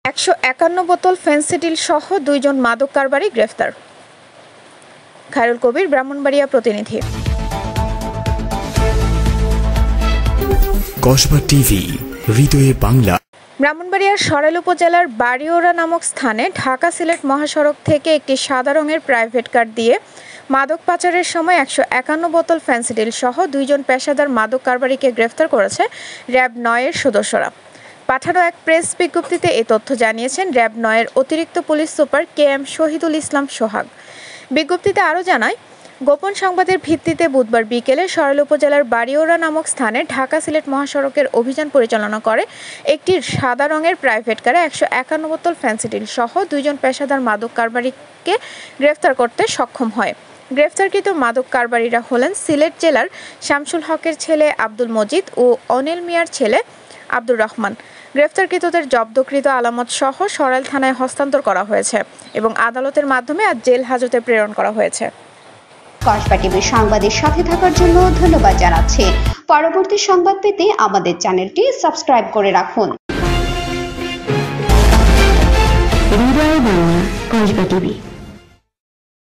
151 বোতল ফেন্সিডিল সহ 2 জন মাদক কারবারি গ্রেফতার। খায়রুল কবির, ব্রাহ্মণবাড়িয়া প্রতিনিধি। কসবা টিভি, হৃদয়ে বাংলা। ব্রাহ্মণবাড়িয়ার সরাইল উপজেলার বাড়িওড়া নামক স্থানে ঢাকা সিলেট মহাসড়ক থেকে একটি সাদা রঙের প্রাইভেট কার দিয়ে মাদক পাচারের সময় 151 বোতল ফেন্সিডিল সহ 2 জন পেশাদার মাদক কারবারিকে গ্রেফতার করেছে র্যাব 9 এর সদস্যরা। পাঠানো এক প্রেস বিজ্ঞপ্তিতে এই তথ্য জানিয়েছেন র্যাব 9 এর অতিরিক্ত police super KM Shahidul Islam সোহাগ। বিজ্ঞপ্তিতে আরও জানায়, গোপন সংবাদের ভিত্তিতে বুধবার বিকেলে সরাইল উপজেলার বাড়িওড়া নামক স্থানে ঢাকা সিলেট মহাসড়কের অভিযান পরিচালনা করে একটি সাদা রঙের প্রাইভেট কারে 151 বোতল ফেন্সিডিল সহ 2 জন পেশাদার মাদক কারবারিকে গ্রেফতার করতে সক্ষম হয়। গ্রেফতারকৃত মাদক কারবারিরা হলেন সিলেট জেলার শামসুল হকের ছেলে আব্দুল মজিদ ও অনিল মিয়ার ছেলে আব্দুর রহমান। গ্রেফতারকৃতদের জব্দকৃত আলামত সহ সরাইল থানায় হস্তান্তর করা হয়েছে এবং আদালতের মাধ্যমে আজ জেল হাজতে প্রেরণ করা হয়েছে। কসবা টিভির সংবাদের সাথে থাকার জন্য ধন্যবাদ জানাচ্ছি। পরবর্তী সংবাদ পেতে আমাদের চ্যানেলটি সাবস্ক্রাইব করে রাখুন। হৃদয়ে বাংলা, কসবা টিভি।